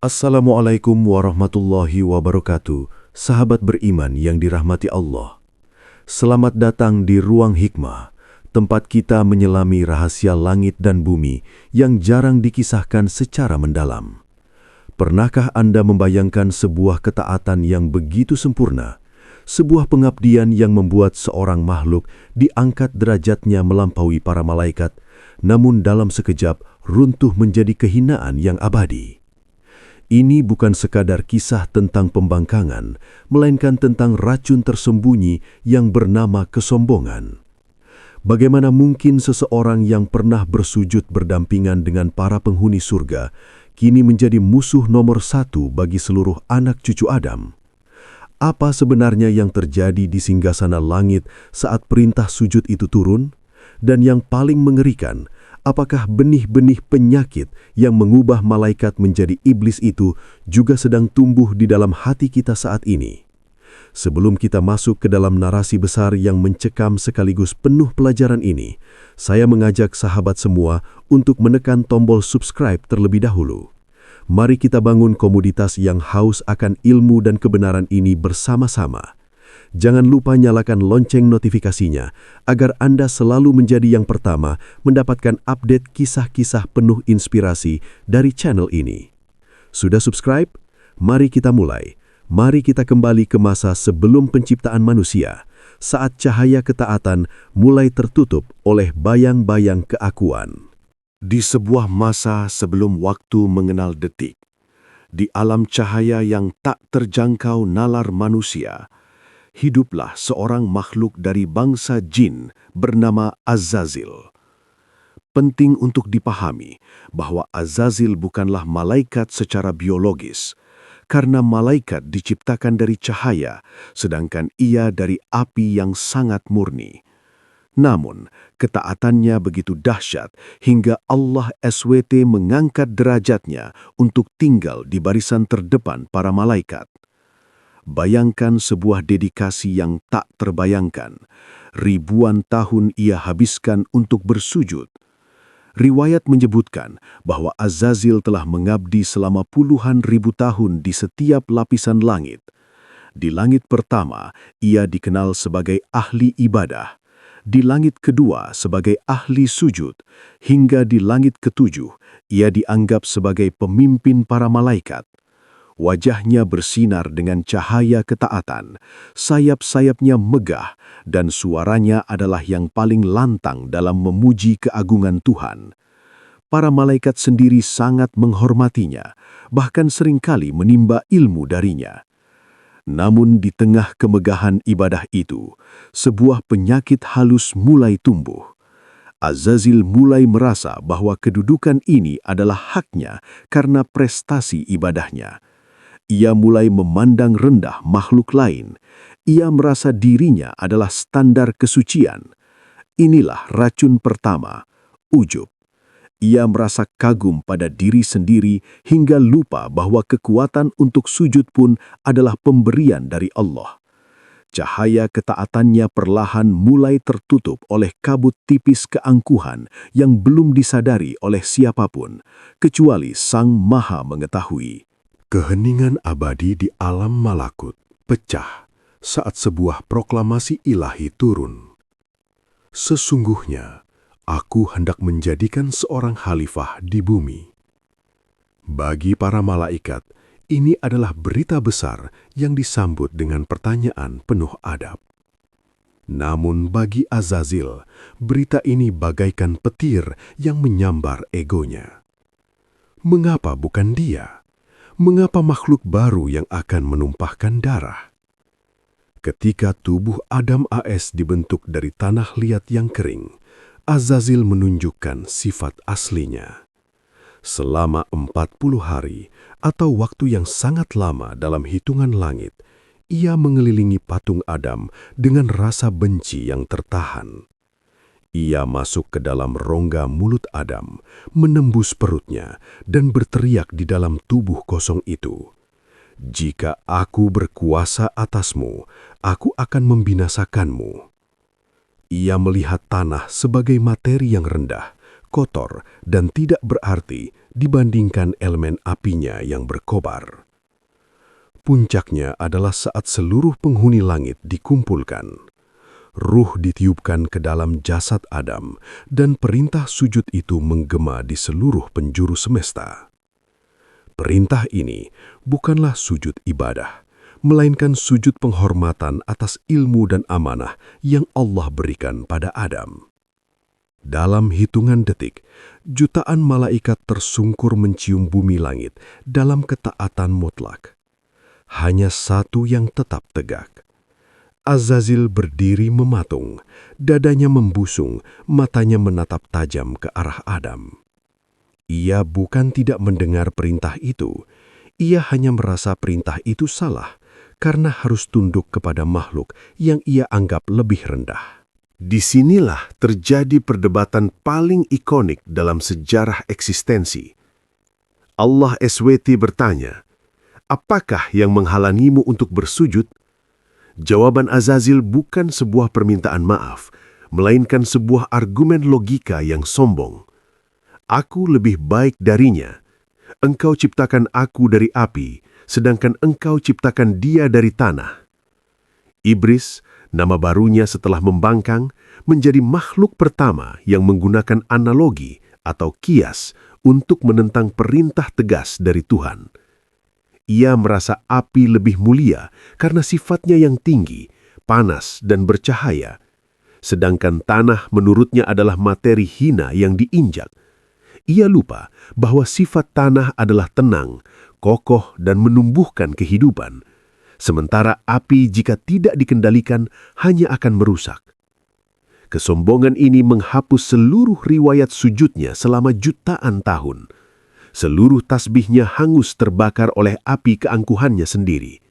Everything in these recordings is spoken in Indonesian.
Assalamualaikum warahmatullahi wabarakatuh, sahabat beriman yang dirahmati Allah. Selamat datang di Ruang Hikmah, tempat kita menyelami rahasia langit dan bumi yang jarang dikisahkan secara mendalam. Pernahkah Anda membayangkan sebuah ketaatan yang begitu sempurna, sebuah pengabdian yang membuat seorang makhluk diangkat derajatnya melampaui para malaikat, namun dalam sekejap runtuh menjadi kehinaan yang abadi? Ini bukan sekadar kisah tentang pembangkangan, melainkan tentang racun tersembunyi yang bernama kesombongan. Bagaimana mungkin seseorang yang pernah bersujud berdampingan dengan para penghuni surga, kini menjadi musuh nomor satu bagi seluruh anak cucu Adam? Apa sebenarnya yang terjadi di singgasana langit saat perintah sujud itu turun? Dan yang paling mengerikan, apakah benih-benih penyakit yang mengubah malaikat menjadi iblis itu juga sedang tumbuh di dalam hati kita saat ini? Sebelum kita masuk ke dalam narasi besar yang mencekam sekaligus penuh pelajaran ini, saya mengajak sahabat semua untuk menekan tombol subscribe terlebih dahulu. Mari kita bangun komunitas yang haus akan ilmu dan kebenaran ini bersama-sama. Jangan lupa nyalakan lonceng notifikasinya agar Anda selalu menjadi yang pertama mendapatkan update kisah-kisah penuh inspirasi dari channel ini. Sudah subscribe? Mari kita mulai. Mari kita kembali ke masa sebelum penciptaan manusia, saat cahaya ketaatan mulai tertutup oleh bayang-bayang keakuan. Di sebuah masa sebelum waktu mengenal detik, di alam cahaya yang tak terjangkau nalar manusia, hiduplah seorang makhluk dari bangsa jin bernama Azazil. Penting untuk dipahami bahwa Azazil bukanlah malaikat secara biologis, karena malaikat diciptakan dari cahaya, sedangkan ia dari api yang sangat murni. Namun, ketaatannya begitu dahsyat hingga Allah SWT mengangkat derajatnya untuk tinggal di barisan terdepan para malaikat. Bayangkan sebuah dedikasi yang tak terbayangkan. Ribuan tahun ia habiskan untuk bersujud. Riwayat menyebutkan bahwa Azazil telah mengabdi selama puluhan ribu tahun di setiap lapisan langit. Di langit pertama, ia dikenal sebagai ahli ibadah. Di langit kedua sebagai ahli sujud. Hingga di langit ketujuh, ia dianggap sebagai pemimpin para malaikat. Wajahnya bersinar dengan cahaya ketaatan, sayap-sayapnya megah, dan suaranya adalah yang paling lantang dalam memuji keagungan Tuhan. Para malaikat sendiri sangat menghormatinya, bahkan seringkali menimba ilmu darinya. Namun di tengah kemegahan ibadah itu, sebuah penyakit halus mulai tumbuh. Azazil mulai merasa bahwa kedudukan ini adalah haknya karena prestasi ibadahnya. Ia mulai memandang rendah makhluk lain. Ia merasa dirinya adalah standar kesucian. Inilah racun pertama, ujub. Ia merasa kagum pada diri sendiri hingga lupa bahwa kekuatan untuk sujud pun adalah pemberian dari Allah. Cahaya ketaatannya perlahan mulai tertutup oleh kabut tipis keangkuhan yang belum disadari oleh siapapun, kecuali Sang Maha Mengetahui. Keheningan abadi di alam malakut pecah saat sebuah proklamasi ilahi turun. Sesungguhnya, aku hendak menjadikan seorang khalifah di bumi. Bagi para malaikat, ini adalah berita besar yang disambut dengan pertanyaan penuh adab. Namun bagi Azazil, berita ini bagaikan petir yang menyambar egonya. Mengapa bukan dia? Mengapa makhluk baru yang akan menumpahkan darah? Ketika tubuh Adam AS dibentuk dari tanah liat yang kering, Azazil menunjukkan sifat aslinya. Selama 40 hari atau waktu yang sangat lama dalam hitungan langit, ia mengelilingi patung Adam dengan rasa benci yang tertahan. Ia masuk ke dalam rongga mulut Adam, menembus perutnya, dan berteriak di dalam tubuh kosong itu. Jika aku berkuasa atasmu, aku akan membinasakanmu. Ia melihat tanah sebagai materi yang rendah, kotor dan tidak berarti dibandingkan elemen apinya yang berkobar. Puncaknya adalah saat seluruh penghuni langit dikumpulkan. Ruh ditiupkan ke dalam jasad Adam dan perintah sujud itu menggema di seluruh penjuru semesta. Perintah ini bukanlah sujud ibadah, melainkan sujud penghormatan atas ilmu dan amanah yang Allah berikan pada Adam. Dalam hitungan detik, jutaan malaikat tersungkur mencium bumi langit dalam ketaatan mutlak. Hanya satu yang tetap tegak. Azazil berdiri mematung, dadanya membusung, matanya menatap tajam ke arah Adam. Ia bukan tidak mendengar perintah itu, ia hanya merasa perintah itu salah karena harus tunduk kepada makhluk yang ia anggap lebih rendah. Disinilah terjadi perdebatan paling ikonik dalam sejarah eksistensi. Allah SWT bertanya, "Apakah yang menghalangimu untuk bersujud?" Jawaban Azazil bukan sebuah permintaan maaf, melainkan sebuah argumen logika yang sombong. "Aku lebih baik darinya. Engkau ciptakan aku dari api, sedangkan engkau ciptakan dia dari tanah." Iblis, nama barunya setelah membangkang, menjadi makhluk pertama yang menggunakan analogi atau kias untuk menentang perintah tegas dari Tuhan. Ia merasa api lebih mulia karena sifatnya yang tinggi, panas, dan bercahaya. Sedangkan tanah menurutnya adalah materi hina yang diinjak. Ia lupa bahwa sifat tanah adalah tenang, kokoh, dan menumbuhkan kehidupan. Sementara api jika tidak dikendalikan hanya akan merusak. Kesombongan ini menghapus seluruh riwayat sujudnya selama jutaan tahun. Seluruh tasbihnya hangus terbakar oleh api keangkuhannya sendiri.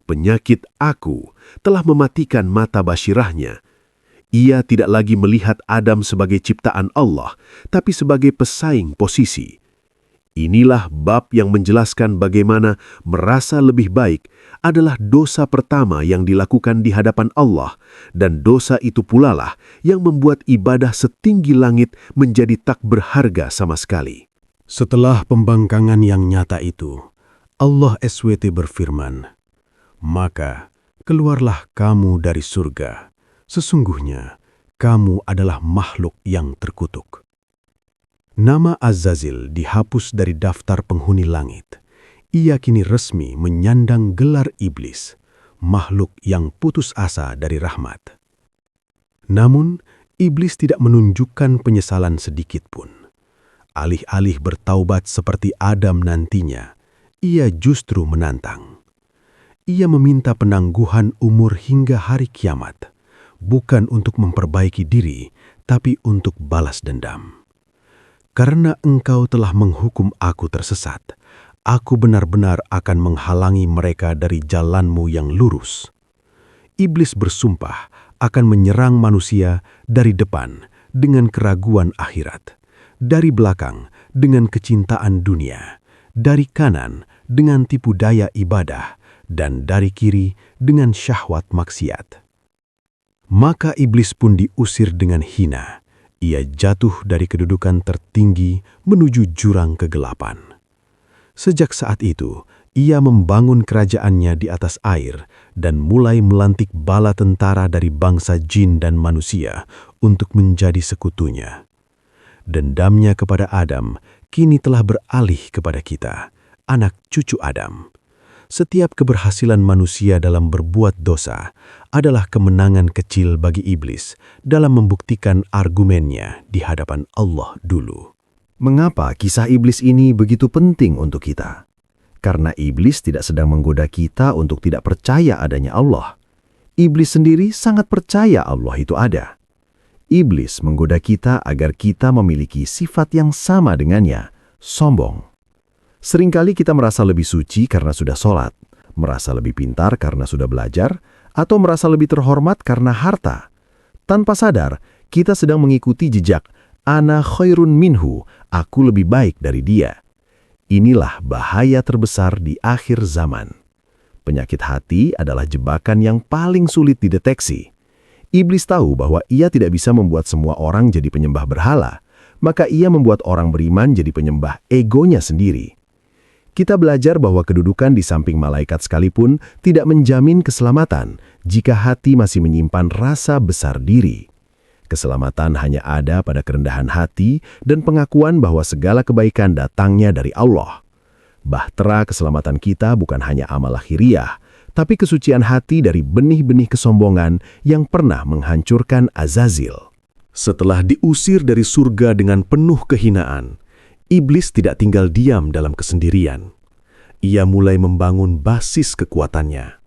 Penyakit aku telah mematikan mata basirahnya. Ia tidak lagi melihat Adam sebagai ciptaan Allah, tapi sebagai pesaing posisi. Inilah bab yang menjelaskan bagaimana merasa lebih baik adalah dosa pertama yang dilakukan di hadapan Allah, dan dosa itu pulalah yang membuat ibadah setinggi langit menjadi tak berharga sama sekali. Setelah pembangkangan yang nyata itu, Allah SWT berfirman, "Maka keluarlah kamu dari surga. Sesungguhnya kamu adalah makhluk yang terkutuk." Nama Azazil dihapus dari daftar penghuni langit. Ia kini resmi menyandang gelar iblis, makhluk yang putus asa dari rahmat. Namun, iblis tidak menunjukkan penyesalan sedikit pun. Alih-alih bertaubat seperti Adam nantinya, ia justru menantang. Ia meminta penangguhan umur hingga hari kiamat, bukan untuk memperbaiki diri, tapi untuk balas dendam. "Karena engkau telah menghukum aku tersesat, aku benar-benar akan menghalangi mereka dari jalanmu yang lurus." Iblis bersumpah akan menyerang manusia dari depan dengan keraguan akhirat, dari belakang dengan kecintaan dunia, dari kanan dengan tipu daya ibadah, dan dari kiri dengan syahwat maksiat. Maka iblis pun diusir dengan hina. Ia jatuh dari kedudukan tertinggi menuju jurang kegelapan. Sejak saat itu, ia membangun kerajaannya di atas air dan mulai melantik bala tentara dari bangsa jin dan manusia untuk menjadi sekutunya. Dendamnya kepada Adam kini telah beralih kepada kita, anak cucu Adam. Setiap keberhasilan manusia dalam berbuat dosa adalah kemenangan kecil bagi iblis dalam membuktikan argumennya di hadapan Allah dulu. Mengapa kisah iblis ini begitu penting untuk kita? Karena iblis tidak sedang menggoda kita untuk tidak percaya adanya Allah. Iblis sendiri sangat percaya Allah itu ada. Iblis menggoda kita agar kita memiliki sifat yang sama dengannya, sombong. Seringkali kita merasa lebih suci karena sudah sholat, merasa lebih pintar karena sudah belajar, atau merasa lebih terhormat karena harta. Tanpa sadar, kita sedang mengikuti jejak "ana khairun minhu", aku lebih baik dari dia. Inilah bahaya terbesar di akhir zaman. Penyakit hati adalah jebakan yang paling sulit dideteksi. Iblis tahu bahwa ia tidak bisa membuat semua orang jadi penyembah berhala. maka ia membuat orang beriman jadi penyembah egonya sendiri. Kita belajar bahwa kedudukan di samping malaikat sekalipun tidak menjamin keselamatan jika hati masih menyimpan rasa besar diri. Keselamatan hanya ada pada kerendahan hati dan pengakuan bahwa segala kebaikan datangnya dari Allah. Bahtera keselamatan kita bukan hanya amal lahiriah, tapi kesucian hati dari benih-benih kesombongan yang pernah menghancurkan Azazil. Setelah diusir dari surga dengan penuh kehinaan, iblis tidak tinggal diam dalam kesendirian. Ia mulai membangun basis kekuatannya.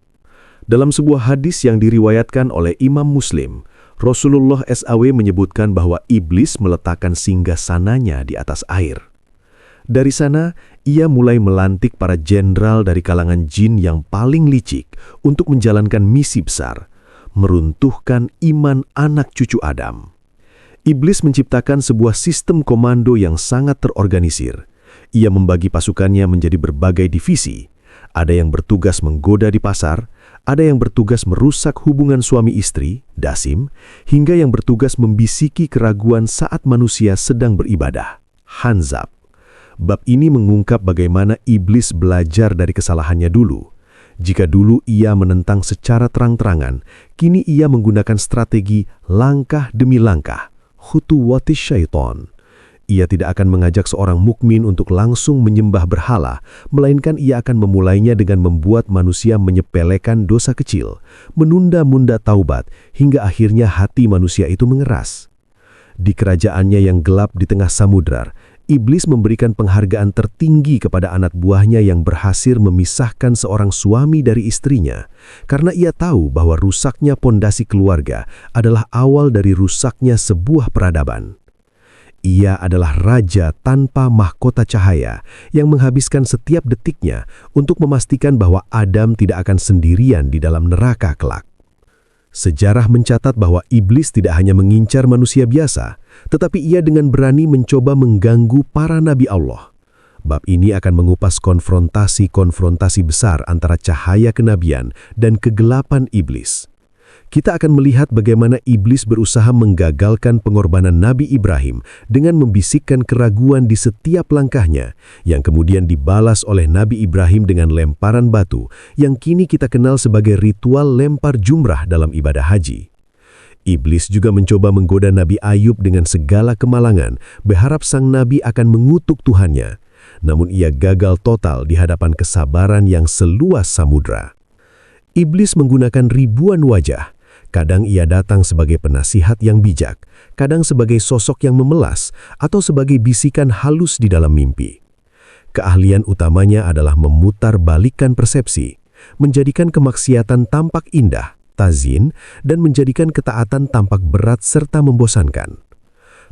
Dalam sebuah hadis yang diriwayatkan oleh Imam Muslim, Rasulullah SAW menyebutkan bahwa iblis meletakkan singgasananya di atas air. Dari sana, ia mulai melantik para jenderal dari kalangan jin yang paling licik untuk menjalankan misi besar, meruntuhkan iman anak cucu Adam. Iblis menciptakan sebuah sistem komando yang sangat terorganisir. Ia membagi pasukannya menjadi berbagai divisi. Ada yang bertugas menggoda di pasar, ada yang bertugas merusak hubungan suami istri, dasim, hingga yang bertugas membisiki keraguan saat manusia sedang beribadah, hanzab. Bab ini mengungkap bagaimana iblis belajar dari kesalahannya dulu. Jika dulu ia menentang secara terang-terangan, kini ia menggunakan strategi langkah demi langkah, khutuwatis syaiton. Ia tidak akan mengajak seorang mukmin untuk langsung menyembah berhala, melainkan ia akan memulainya dengan membuat manusia menyepelekan dosa kecil, menunda-munda taubat, hingga akhirnya hati manusia itu mengeras. Di kerajaannya yang gelap di tengah samudra, iblis memberikan penghargaan tertinggi kepada anak buahnya yang berhasil memisahkan seorang suami dari istrinya, karena ia tahu bahwa rusaknya pondasi keluarga adalah awal dari rusaknya sebuah peradaban. Ia adalah raja tanpa mahkota cahaya yang menghabiskan setiap detiknya untuk memastikan bahwa Adam tidak akan sendirian di dalam neraka kelak. Sejarah mencatat bahwa iblis tidak hanya mengincar manusia biasa, tetapi ia dengan berani mencoba mengganggu para nabi Allah. Bab ini akan mengupas konfrontasi besar antara cahaya kenabian dan kegelapan iblis. Kita akan melihat bagaimana iblis berusaha menggagalkan pengorbanan Nabi Ibrahim dengan membisikkan keraguan di setiap langkahnya, yang kemudian dibalas oleh Nabi Ibrahim dengan lemparan batu yang kini kita kenal sebagai ritual lempar jumrah dalam ibadah haji. Iblis juga mencoba menggoda Nabi Ayub dengan segala kemalangan, berharap sang Nabi akan mengutuk Tuhannya. Namun ia gagal total di hadapan kesabaran yang seluas samudra. Iblis menggunakan ribuan wajah. Kadang ia datang sebagai penasihat yang bijak, kadang sebagai sosok yang memelas, atau sebagai bisikan halus di dalam mimpi. Keahlian utamanya adalah memutar balikan persepsi, menjadikan kemaksiatan tampak indah, tazyin, dan menjadikan ketaatan tampak berat serta membosankan.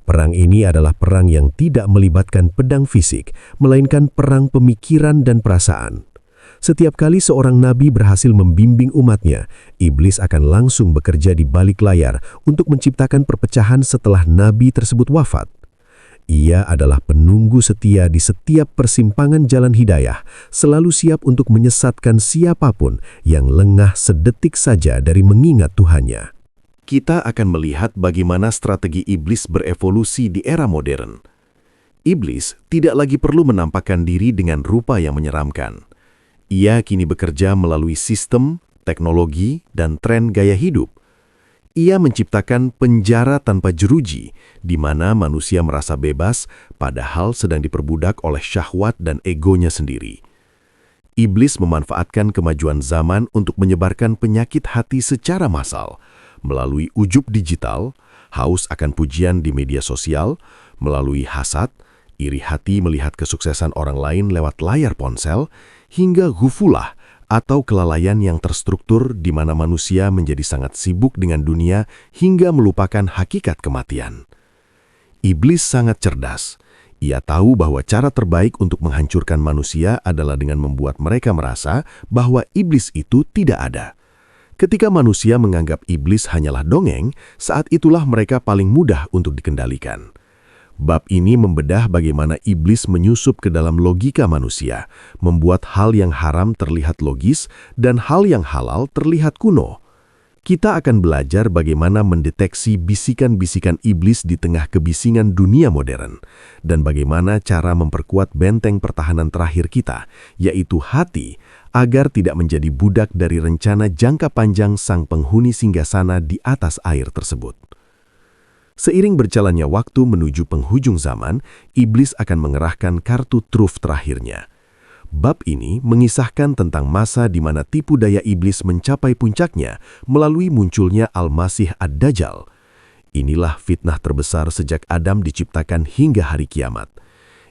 Perang ini adalah perang yang tidak melibatkan pedang fisik, melainkan perang pemikiran dan perasaan. Setiap kali seorang nabi berhasil membimbing umatnya, iblis akan langsung bekerja di balik layar untuk menciptakan perpecahan setelah nabi tersebut wafat. Ia adalah penunggu setia di setiap persimpangan jalan hidayah, selalu siap untuk menyesatkan siapapun yang lengah sedetik saja dari mengingat Tuhannya. Kita akan melihat bagaimana strategi iblis berevolusi di era modern. Iblis tidak lagi perlu menampakkan diri dengan rupa yang menyeramkan. Ia kini bekerja melalui sistem, teknologi, dan tren gaya hidup. Ia menciptakan penjara tanpa jeruji, di mana manusia merasa bebas padahal sedang diperbudak oleh syahwat dan egonya sendiri. Iblis memanfaatkan kemajuan zaman untuk menyebarkan penyakit hati secara massal, melalui ujub digital, haus akan pujian di media sosial, melalui hasad, iri hati melihat kesuksesan orang lain lewat layar ponsel, hingga ghufulah atau kelalaian yang terstruktur di mana manusia menjadi sangat sibuk dengan dunia hingga melupakan hakikat kematian. Iblis sangat cerdas. Ia tahu bahwa cara terbaik untuk menghancurkan manusia adalah dengan membuat mereka merasa bahwa iblis itu tidak ada. Ketika manusia menganggap iblis hanyalah dongeng, saat itulah mereka paling mudah untuk dikendalikan. Bab ini membedah bagaimana iblis menyusup ke dalam logika manusia, membuat hal yang haram terlihat logis dan hal yang halal terlihat kuno. Kita akan belajar bagaimana mendeteksi bisikan-bisikan iblis di tengah kebisingan dunia modern, dan bagaimana cara memperkuat benteng pertahanan terakhir kita, yaitu hati, agar tidak menjadi budak dari rencana jangka panjang sang penghuni singgasana di atas air tersebut. Seiring berjalannya waktu menuju penghujung zaman, iblis akan mengerahkan kartu truf terakhirnya. Bab ini mengisahkan tentang masa di mana tipu daya iblis mencapai puncaknya melalui munculnya Al-Masih Ad-Dajjal. Inilah fitnah terbesar sejak Adam diciptakan hingga hari kiamat.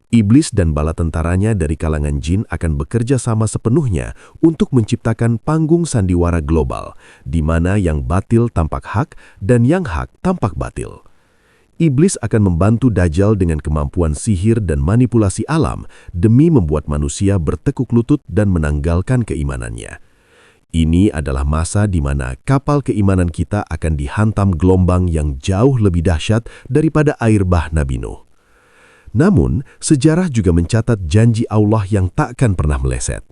Iblis dan bala tentaranya dari kalangan jin akan bekerja sama sepenuhnya untuk menciptakan panggung sandiwara global, di mana yang batil tampak hak dan yang hak tampak batil. Iblis akan membantu Dajjal dengan kemampuan sihir dan manipulasi alam demi membuat manusia bertekuk lutut dan menanggalkan keimanannya. Ini adalah masa di mana kapal keimanan kita akan dihantam gelombang yang jauh lebih dahsyat daripada air bah Nabi Nuh. Namun, sejarah juga mencatat janji Allah yang takkan pernah meleset.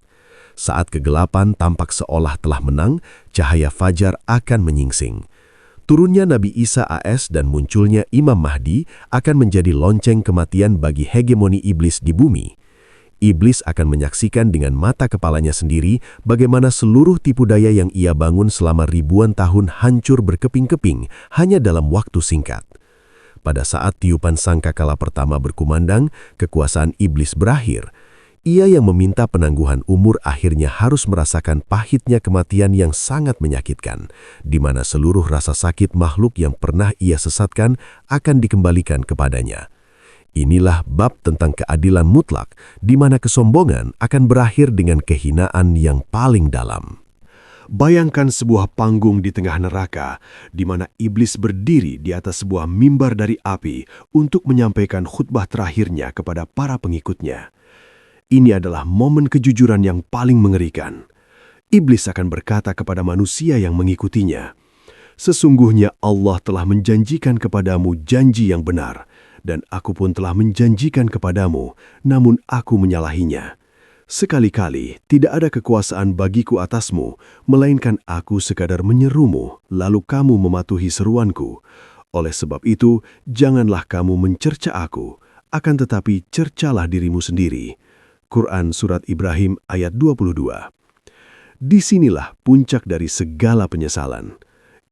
Saat kegelapan tampak seolah telah menang, cahaya fajar akan menyingsing. Turunnya Nabi Isa AS dan munculnya Imam Mahdi akan menjadi lonceng kematian bagi hegemoni iblis di bumi. Iblis akan menyaksikan dengan mata kepalanya sendiri bagaimana seluruh tipu daya yang ia bangun selama ribuan tahun hancur berkeping-keping hanya dalam waktu singkat. Pada saat tiupan sangkakala pertama berkumandang, kekuasaan iblis berakhir. Ia yang meminta penangguhan umur akhirnya harus merasakan pahitnya kematian yang sangat menyakitkan, di mana seluruh rasa sakit makhluk yang pernah ia sesatkan akan dikembalikan kepadanya. Inilah bab tentang keadilan mutlak, di mana kesombongan akan berakhir dengan kehinaan yang paling dalam. Bayangkan sebuah panggung di tengah neraka, di mana iblis berdiri di atas sebuah mimbar dari api untuk menyampaikan khutbah terakhirnya kepada para pengikutnya. Ini adalah momen kejujuran yang paling mengerikan. Iblis akan berkata kepada manusia yang mengikutinya, "Sesungguhnya Allah telah menjanjikan kepadamu janji yang benar, dan aku pun telah menjanjikan kepadamu, namun aku menyalahinya. Sekali-kali tidak ada kekuasaan bagiku atasmu, melainkan aku sekadar menyerumu, lalu kamu mematuhi seruanku. Oleh sebab itu, janganlah kamu mencerca aku, akan tetapi cercalah dirimu sendiri." Quran Surat Ibrahim ayat 22. Disinilah puncak dari segala penyesalan.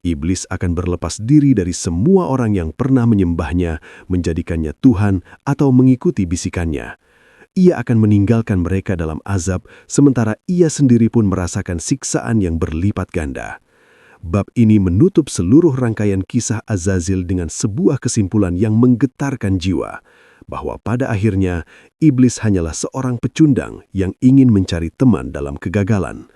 Iblis akan berlepas diri dari semua orang yang pernah menyembahnya, menjadikannya Tuhan, atau mengikuti bisikannya. Ia akan meninggalkan mereka dalam azab, sementara ia sendiri pun merasakan siksaan yang berlipat ganda. Bab ini menutup seluruh rangkaian kisah Azazil dengan sebuah kesimpulan yang menggetarkan jiwa, bahwa pada akhirnya iblis hanyalah seorang pecundang yang ingin mencari teman dalam kegagalan.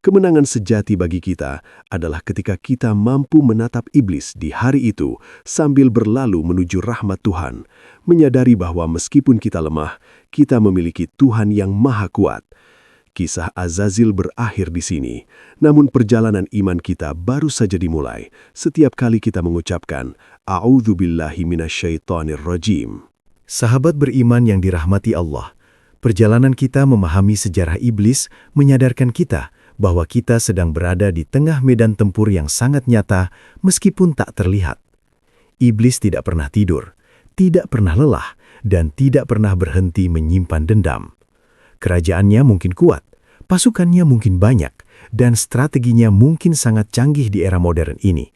Kemenangan sejati bagi kita adalah ketika kita mampu menatap iblis di hari itu sambil berlalu menuju rahmat Tuhan, menyadari bahwa meskipun kita lemah, kita memiliki Tuhan yang maha kuat. Kisah Azazil berakhir di sini, namun perjalanan iman kita baru saja dimulai setiap kali kita mengucapkan A'udzubillahi minasyaitonirrajim. Sahabat beriman yang dirahmati Allah, perjalanan kita memahami sejarah iblis menyadarkan kita bahwa kita sedang berada di tengah medan tempur yang sangat nyata meskipun tak terlihat. Iblis tidak pernah tidur, tidak pernah lelah, dan tidak pernah berhenti menyimpan dendam. Kerajaannya mungkin kuat, pasukannya mungkin banyak, dan strateginya mungkin sangat canggih di era modern ini.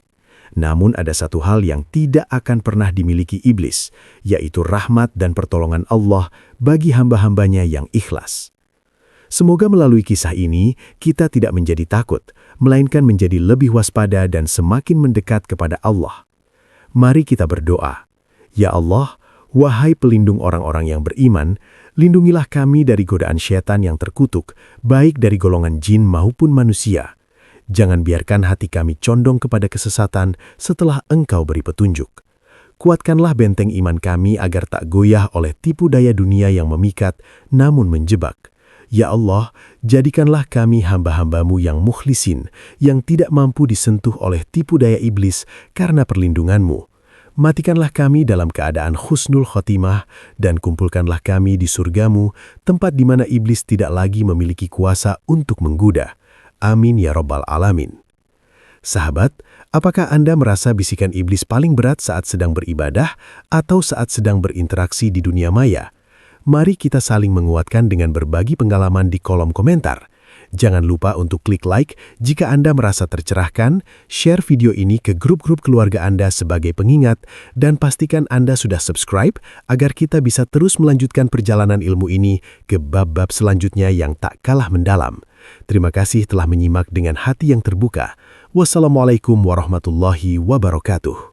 Namun ada satu hal yang tidak akan pernah dimiliki iblis, yaitu rahmat dan pertolongan Allah bagi hamba-hambanya yang ikhlas. Semoga melalui kisah ini, kita tidak menjadi takut, melainkan menjadi lebih waspada dan semakin mendekat kepada Allah. Mari kita berdoa. Ya Allah, wahai pelindung orang-orang yang beriman, lindungilah kami dari godaan syaitan yang terkutuk, baik dari golongan jin maupun manusia. Jangan biarkan hati kami condong kepada kesesatan setelah Engkau beri petunjuk. Kuatkanlah benteng iman kami agar tak goyah oleh tipu daya dunia yang memikat namun menjebak. Ya Allah, jadikanlah kami hamba-hambamu yang mukhlisin, yang tidak mampu disentuh oleh tipu daya iblis karena perlindungan-Mu. Matikanlah kami dalam keadaan husnul khotimah dan kumpulkanlah kami di surga-Mu, tempat di mana iblis tidak lagi memiliki kuasa untuk menggoda. Amin ya Rabbal Alamin. Sahabat, apakah Anda merasa bisikan iblis paling berat saat sedang beribadah atau saat sedang berinteraksi di dunia maya? Mari kita saling menguatkan dengan berbagi pengalaman di kolom komentar. Jangan lupa untuk klik like jika Anda merasa tercerahkan, share video ini ke grup-grup keluarga Anda sebagai pengingat, dan pastikan Anda sudah subscribe agar kita bisa terus melanjutkan perjalanan ilmu ini ke bab-bab selanjutnya yang tak kalah mendalam. Terima kasih telah menyimak dengan hati yang terbuka. Wassalamualaikum warahmatullahi wabarakatuh.